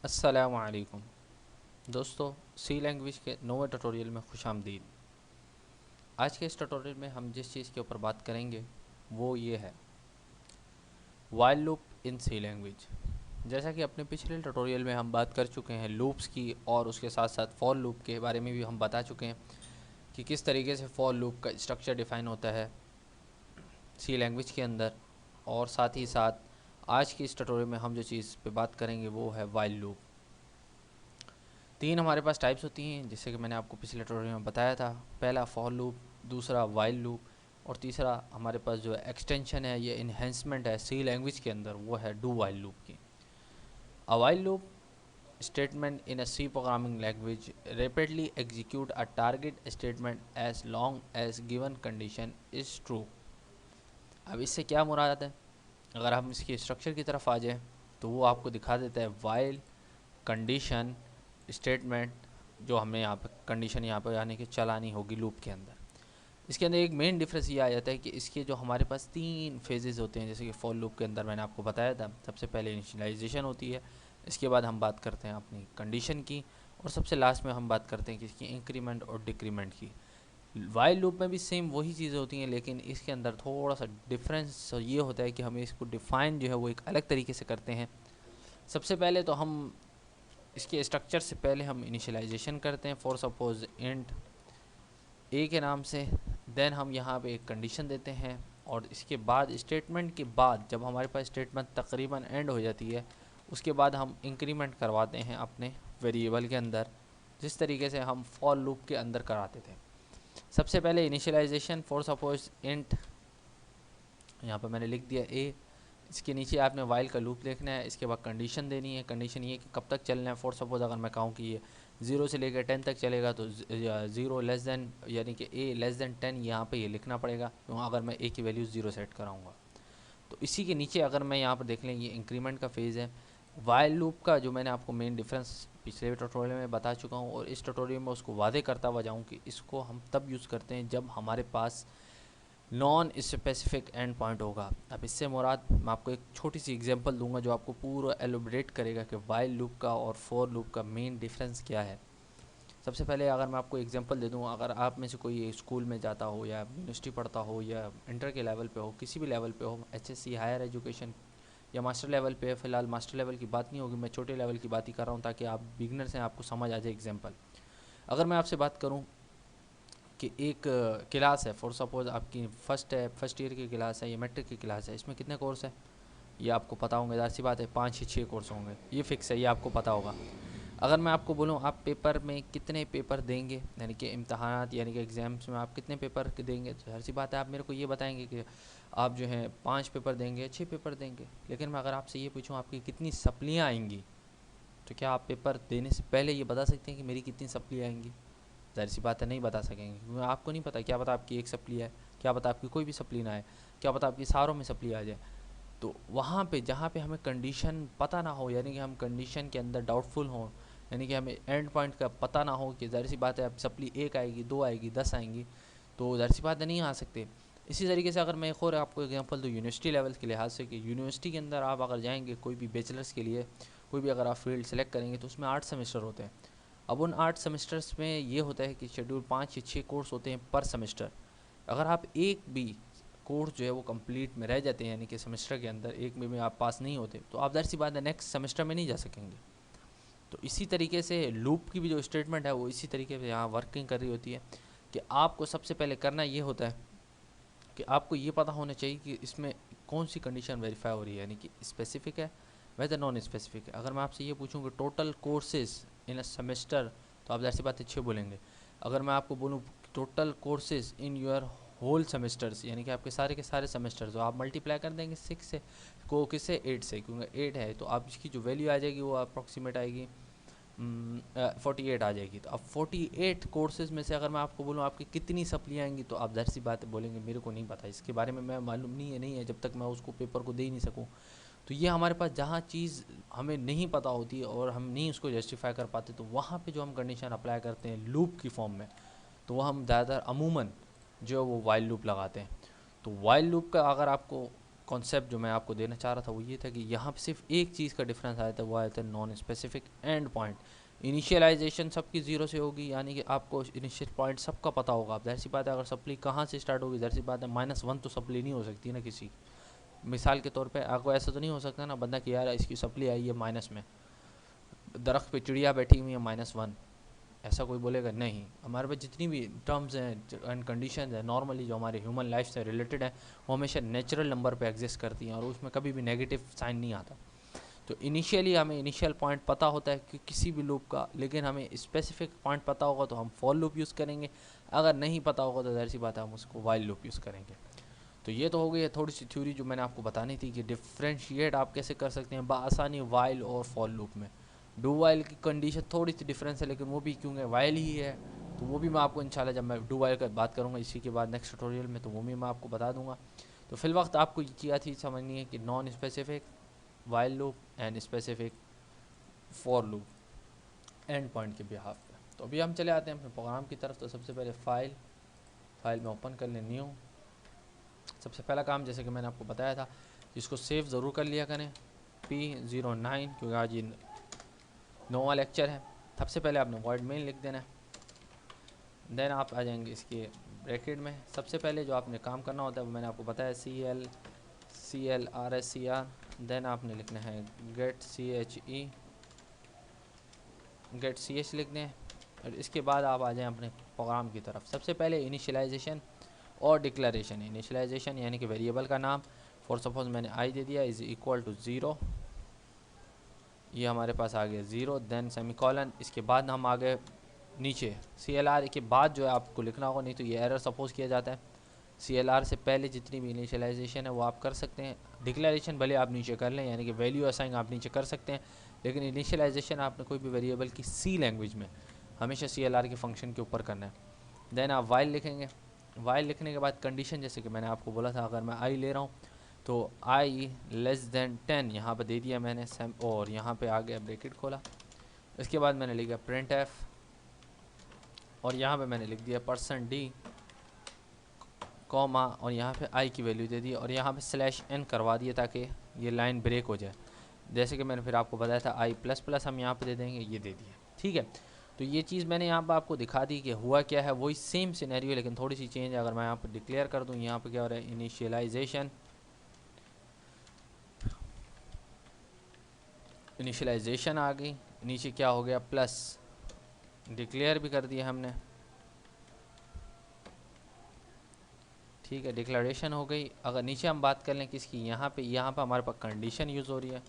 अस्सलामु अलैकुम दोस्तों, सी लैंग्वेज के नोवे ट्यूटोरियल में खुशामदीद। आज के इस ट्यूटोरियल में हम जिस चीज़ के ऊपर बात करेंगे वो ये है while loop in C language. जैसा कि अपने पिछले ट्यूटोरियल में हम बात कर चुके हैं लूप्स की, और उसके साथ साथ फॉर लूप के बारे में भी हम बता चुके हैं कि किस तरीके से फॉर लूप का स्ट्रक्चर डिफ़ाइन होता है सी लैंग्वेज के अंदर। और साथ ही साथ आज की इस ट्यूटोरियल में हम जो चीज़ पे बात करेंगे वो है वाइल लूप। तीन हमारे पास टाइप्स होती हैं, जैसे कि मैंने आपको पिछले ट्यूटोरियल में बताया था। पहला फॉर लूप, दूसरा वाइल लूप, और तीसरा हमारे पास जो एक्सटेंशन है, ये इन्हेंसमेंट है सी लैंग्वेज के अंदर, वो है डू वाइल लूप की। A while loop statement in a C programming language rapidly execute a target statement as long as given condition is true. अब इससे क्या मुराद है? अगर हम इसकी स्ट्रक्चर की तरफ आ जाएँ तो वो आपको दिखा देता है वाइल कंडीशन स्टेटमेंट, जो हमें यहाँ पे कंडीशन यहाँ पे यानी कि चलानी होगी लूप के अंदर। इसके अंदर एक मेन डिफरेंस ये आ जाता है कि इसके जो हमारे पास तीन फेजेस होते हैं, जैसे कि फॉर लूप के अंदर मैंने आपको बताया था। सबसे पहले इनिशियलाइजेशन होती है, इसके बाद हम बात करते हैं अपनी कंडीशन की, और सबसे लास्ट में हम बात करते हैं कि इसकी इंक्रीमेंट और डिक्रीमेंट की। वाइल लूप में भी सेम वही चीज़ें होती हैं, लेकिन इसके अंदर थोड़ा सा डिफरेंस ये होता है कि हमें इसको डिफ़ाइन जो है वो एक अलग तरीके से करते हैं। सबसे पहले तो हम इसके स्ट्रक्चर से पहले हम इनिशियलाइजेशन करते हैं फॉर सपोज इंट ए के नाम से। देन हम यहाँ पे एक कंडीशन देते हैं, और इसके बाद स्टेटमेंट के बाद जब हमारे पास स्टेटमेंट तकरीबन एंड हो जाती है, उसके बाद हम इंक्रीमेंट करवाते हैं अपने वेरिएबल के अंदर, जिस तरीके से हम फॉर लूप के अंदर कराते थे। सबसे पहले इनिशियलाइजेशन फॉर सपोज इंट, यहाँ पर मैंने लिख दिया ए। इसके नीचे आपने वाइल का लूप लिखना है, इसके बाद कंडीशन देनी है। कंडीशन ये कि कब तक चलना है। फॉर सपोज अगर मैं कहूँ कि ये 0 से लेकर 10 तक चलेगा, तो 0 लेस देन यानी कि ए लेस देन 10 यहाँ पे ये लिखना पड़ेगा, क्योंकि अगर मैं ए की वैल्यू 0 सेट कराऊंगा। तो इसी के नीचे अगर मैं यहाँ पर देख लें, ये इंक्रीमेंट का फेज़ है। वाइल लूप का जो मैंने आपको मेन डिफरेंस पिछले ट्यूटोरियल में बता चुका हूँ, और इस ट्यूटोरियल में उसको वादे करता हुआ जाऊँ कि इसको हम तब यूज़ करते हैं जब हमारे पास नॉन स्पेसिफिक एंड पॉइंट होगा। अब इससे मुराद, मैं आपको एक छोटी सी एग्जांपल दूंगा जो आपको पूरा एलोबरेट करेगा कि वाइल लूप का और फॉर लूप का मेन डिफरेंस क्या है। सबसे पहले अगर मैं आपको एग्जांपल दे दूं, अगर आप में से कोई स्कूल में जाता हो या यूनिवर्सिटी पढ़ता हो या इंटर के लेवल पे हो, किसी भी लेवल पे हो, एचएससी हायर एजुकेशन या मास्टर लेवल पे, फ़िलहाल मास्टर लेवल की बात नहीं होगी, मैं छोटे लेवल की बात ही कर रहा हूँ ताकि आप बिगनर से आपको समझ आ जाए एग्जाम्पल। अगर मैं आपसे बात करूँ कि एक क्लास है, फॉर सपोज आपकी फर्स्ट ईयर की क्लास है, ये मैट्रिक की क्लास है, इसमें कितने कोर्स है ये आपको पता होंगे, ज़ाहिर सी बात है 5 या 6 कोर्स होंगे, ये फिक्स है, ये आपको पता होगा। अगर मैं आपको बोलूँ आप पेपर में कितने पेपर देंगे, यानी कि इम्तहानात यानी कि एग्ज़ाम्स में आप कितने पेपर देंगे, तो हर सी बात है आप मेरे को ये बताएंगे कि आप जो है 5 पेपर देंगे, 6 पेपर देंगे। लेकिन मैं अगर आपसे ये पूछूँ आपकी कितनी सप्लियाँ आएंगी, तो क्या आप पेपर देने से पहले ये बता सकते हैं कि मेरी कितनी सप्ली आएंगी? ज़ाहिर सी बात है नहीं बता सकेंगे, क्योंकि आपको नहीं पता। क्या पता आपकी एक सप्ली है, क्या पता आपकी कोई भी सप्ली ना आए, क्या पता आपकी सारों में सप्ली आ जाए। तो वहाँ पे जहाँ पे हमें कंडीशन पता ना हो, यानी कि हम कंडीशन के अंदर डाउटफुल हों, यानी कि हमें एंड पॉइंट का पता ना हो कि ज़ाहिर सी बात है अब सप्ली एक आएगी, दो आएगी, 10 आएंगी, तो ज़ाहिर सी बात है नहीं आ सकते। इसी तरीके से अगर मैं एक और आपको एग्जांपल दूँ यूनिवर्सिटी लेवल के लिहाज से, कि यूनिवर्सिटी के अंदर आप अगर जाएंगे कोई भी बैचलर्स के लिए, कोई भी अगर आप फील्ड सेलेक्ट करेंगे, तो उसमें 8 सेमेस्टर होते हैं। अब उन 8 सेमेस्टर्स में ये होता है कि शेड्यूल 5 या 6 कोर्स होते हैं पर सेमेस्टर। अगर आप एक भी कोर्स जो है वो कंप्लीट में रह जाते हैं, यानी कि सेमेस्टर के अंदर एक में भी आप पास नहीं होते, तो आप ज़ाहिर सी बात है नेक्स्ट सेमेस्टर में नहीं जा सकेंगे। तो इसी तरीके से लूप की भी जो स्टेटमेंट है वो इसी तरीके से यहाँ वर्किंग कर रही होती है, कि आपको सबसे पहले करना ये होता है कि आपको ये पता होना चाहिए कि इसमें कौन सी कंडीशन वेरीफाई हो रही है, यानी कि स्पेसिफिक है वैसे नॉन स्पेसिफिक है। अगर मैं आपसे ये पूछूं कि टोटल कोर्सेज इन अ सेमेस्टर, तो आप ज़ाहिर सी बात अच्छे बोलेंगे। अगर मैं आपको बोलूँ total courses in your whole semesters, यानी कि आपके सारे के सारे सेमेस्टर, जो आप मल्टीप्लाई कर देंगे 6 से, को किससे 8 से, क्योंकि 8 है तो आप इसकी जो वैल्यू आ जाएगी वो अप्रॉक्सीमेट आएगी 48 आ जाएगी। तो अब 48 कोर्सेज़ में से अगर मैं आपको बोलूँ आपकी कितनी सप्ली आएंगी, तो आप ज़ाहिर सी बात बोलेंगे मेरे को नहीं पता, इसके बारे में मैं मालूम नहीं है जब तक मैं उसको पेपर को दे ही नहीं सकूँ। तो ये हमारे पास जहाँ चीज़ हमें नहीं पता होती और हम नहीं उसको जस्टिफाई कर पाते, तो वहाँ पे जो हम कंडीशन अप्लाई करते हैं लूप की फॉर्म में, तो वह हम ज़्यादातर अमूमन जो है वो वाइल लूप लगाते हैं। तो वाइल लूप का अगर आपको कॉन्सेप्ट जो मैं आपको देना चाह रहा था वो ये था कि यहाँ पे सिर्फ एक चीज़ का डिफरेंस आया था, वो आया था non specific end point. Initialization सबकी ज़ीरो से होगी, यानी कि आपको इनिशियल पॉइंट सबका पता होगा। अब ज़ाहिर सी बात है, अगर सप्ली कहाँ से स्टार्ट होगी, ज़ाहिर सी बात है -1 तो सप्ली नहीं हो सकती ना किसी। मिसाल के तौर पे आपको ऐसा तो नहीं हो सकता ना बंदा कि यार इसकी सप्ली आई है माइनस में, दरख्त पे चिड़िया बैठी हुई है -1, ऐसा कोई बोलेगा नहीं। हमारे पास जितनी भी टर्म्स हैं एंड कंडीशन है नॉर्मली जो हमारे ह्यूमन लाइफ से रिलेटेड है, वो हमेशा नेचुरल नंबर पे एग्जिस्ट करती हैं और उसमें कभी भी नेगेटिव साइन नहीं आता। तो इनिशियली हमें इनिशियल पॉइंट पता होता है कि किसी भी लूप का, लेकिन हमें स्पेसिफिक पॉइंट पता होगा तो हम फॉर लूप यूज़ करेंगे, अगर नहीं पता होगा तो ज़ाहिर सी बात है हम उसको वाइल लूप यूज़ करेंगे। तो ये तो हो गई है थोड़ी सी थ्योरी जो मैंने आपको बतानी थी कि डिफ्रेंशिएट आप कैसे कर सकते हैं बआसानी वाइल और फॉर लूप में। डू वाइल की कंडीशन थोड़ी सी डिफरेंस है, लेकिन वो भी क्योंकि वाइल ही है तो वो भी मैं आपको इंशाल्लाह जब मैं डू वाइल का बात करूँगा इसी के बाद नेक्स्ट ट्यूटोरियल में, तो वो भी मैं आपको बता दूंगा। तो फिल वक्त आपको ये क्या चीज़ समझनी है कि non specific while loop and specific for loop and point के बिहाफ पे। तो अभी हम चले आते हैं अपने प्रोग्राम की तरफ। तो सबसे पहले फाइल में ओपन कर लें न्यू। सबसे पहला काम जैसे कि मैंने आपको बताया था, इसको सेव ज़रूर कर लिया करें P09, क्योंकि आज ये नोवा लेक्चर है। सबसे पहले आपने वर्ड मेन लिख देना है, देन आप आ जाएंगे इसके ब्रैकेट में। सबसे पहले जो आपने काम करना होता है वो मैंने आपको बताया CLRSCR, देन आपने लिखना है गेट ch लिख दें। और इसके बाद आप आ जाएं अपने प्रोग्राम की तरफ। सबसे पहले इनिशियलाइजेशन और डिक्लेरेशन। इनिशियलाइजेशन यानी कि वेरिएबल का नाम, फॉर सपोज मैंने आई दे दिया इज़ इक्वल टू 0, ये हमारे पास आ गया 0, देन सेमीकॉलन। इसके बाद हम आ गए नीचे CLR के बाद जो है आपको लिखना होगा, नहीं तो ये एरर सपोज किया जाता है। CLR से पहले जितनी भी इनिशियलाइजेशन है वो आप कर सकते हैं। डिक्लेरेशन भले आप नीचे कर लें, यानी कि वैल्यू असाइन आप नीचे कर सकते हैं, लेकिन इनिशियलाइजेशन आपने कोई भी वेरिएबल की सी लैंग्वेज में हमेशा CLR के फंक्शन के ऊपर करना है। देन आप वाइल लिखेंगे। वाइल लिखने के बाद कंडीशन, जैसे कि मैंने आपको बोला था, अगर मैं आई ले रहा हूँ तो आई लेस देन 10 यहाँ पर दे दिया मैंने, और यहाँ पे आ गया ब्रैकेट खोला। इसके बाद मैंने लिखा प्रिंट एफ, और यहाँ पे मैंने लिख दिया %d कॉमा, और यहाँ पे आई की वैल्यू दे दी, और यहाँ पे /n करवा दिया ताकि ये लाइन ब्रेक हो जाए। जैसे कि मैंने फिर आपको बताया था I++ हम यहाँ पे दे देंगे, ये दे दिया। ठीक है, तो ये चीज़ मैंने यहाँ पर आपको दिखा दी कि हुआ क्या है, वही सेम सिनेरियो लेकिन थोड़ी सी चेंज है। अगर मैं यहाँ पर डिक्लेयर कर दूँ, यहाँ पर क्या हो रहा है, इनिशियलाइजेशन आ गई, नीचे क्या हो गया प्लस, डिक्लेयर भी कर दिया हमने। ठीक है, डिक्लेरेशन हो गई। अगर नीचे हम बात कर लें किसकी, यहाँ पे हमारे पास कंडीशन यूज़ हो रही है।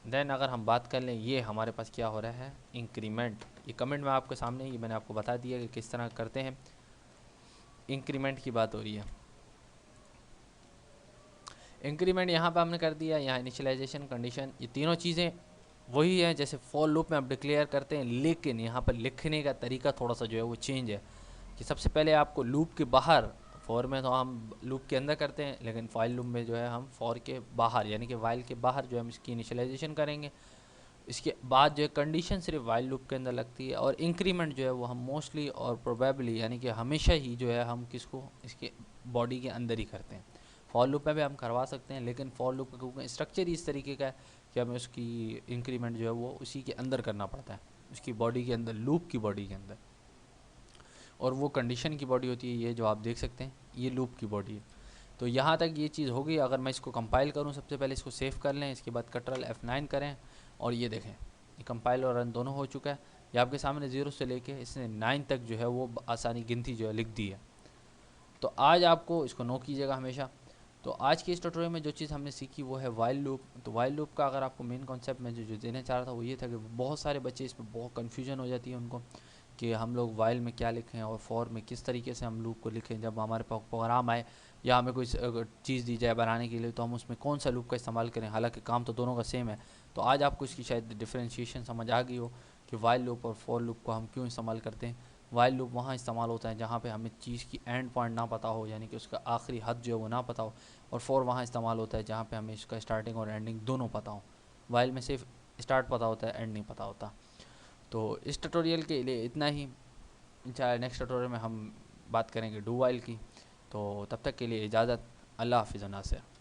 देन अगर हम बात कर लें, ये हमारे पास क्या हो रहा है, इंक्रीमेंट। ये कमेंट में आपके सामने, ये मैंने आपको बता दिया कि किस तरह करते हैं। इंक्रीमेंट की बात हो रही है। इंक्रीमेंट यहाँ पे हमने कर दिया, यहाँ इनिशियलाइजेशन, कंडीशन, ये तीनों चीज़ें वही है जैसे फॉर लूप में आप डिक्लेयर करते हैं, लेकिन यहाँ पर लिखने का तरीका थोड़ा सा जो है वो चेंज है कि सबसे पहले आपको लूप के बाहर, फॉर में तो हम लूप के अंदर करते हैं, लेकिन फाइल लूप में जो है हम फॉर के बाहर यानी कि वाइल के बाहर जो है हम इसकी इनिशियलाइजेशन करेंगे। इसके बाद जो है कंडीशन सिर्फ वाइल लूप के अंदर लगती है, और इंक्रीमेंट जो है वो हम मोस्टली और प्रोबेबली यानी कि हमेशा ही जो है हम किसको, इसके बॉडी के अंदर ही करते हैं। फॉर लूप में भी हम करवा सकते हैं, लेकिन फॉर लूप का स्ट्रक्चर ही इस तरीके का है कि हमें उसकी इंक्रीमेंट जो है वो उसी के अंदर करना पड़ता है, उसकी बॉडी के अंदर, लूप की बॉडी के अंदर। और वो कंडीशन की बॉडी होती है, ये जो आप देख सकते हैं ये लूप की बॉडी है। तो यहाँ तक ये चीज़ हो गई। अगर मैं इसको कंपाइल करूँ, सबसे पहले इसको सेव कर लें, इसके बाद Ctrl F9 करें, और ये देखें ये कंपाइल और रन दोनों हो चुका है। ये आपके सामने 0 से लेके इसने 9 तक जो है वो आसानी गिनती जो है लिख दी है। तो आज आपको इसको नो कीजिएगा हमेशा। तो आज के इस ट्यूटोरियल में जो चीज़ हमने सीखी वो है वाइल लूप। तो वाइल लूप का अगर आपको मेन कॉन्सेप्ट में जो देना चाह रहा था वो ये था कि बहुत सारे बच्चे इस पर बहुत कन्फ्यूजन हो जाती है उनको कि हम लोग वाइल में क्या लिखें और फॉर में किस तरीके से हम लूप को लिखें। जब हमारे पास प्रोग्राम आए या हमें कोई चीज़ दी जाए बनाने के लिए तो हम उसमें कौन सा लूप का इस्तेमाल करें, हालांकि काम तो दोनों का सेम है। तो आज आपको इसकी शायद डिफ्रेंशिएशन समझ आ गई हो कि वाइल लूप और फॉर लूप को हम क्यों इस्तेमाल करते हैं। वाइल लूप वहाँ इस्तेमाल होता है जहाँ पे हमें चीज़ की एंड पॉइंट ना पता हो, यानी कि उसका आखिरी हद जो है वो ना पता हो, और फॉर वहाँ इस्तेमाल होता है जहाँ पे हमें इसका स्टार्टिंग और एंडिंग दोनों पता हो। वाइल में सिर्फ स्टार्ट पता होता है, एंड नहीं पता होता। तो इस ट्यूटोरियल के लिए इतना ही। इंशाल्लाह नेक्स्ट ट्यूटोरियल में हम बात करेंगे डू वाइल की। तो तब तक के लिए इजाज़त। अल्लाह हाफिज़ नासिर।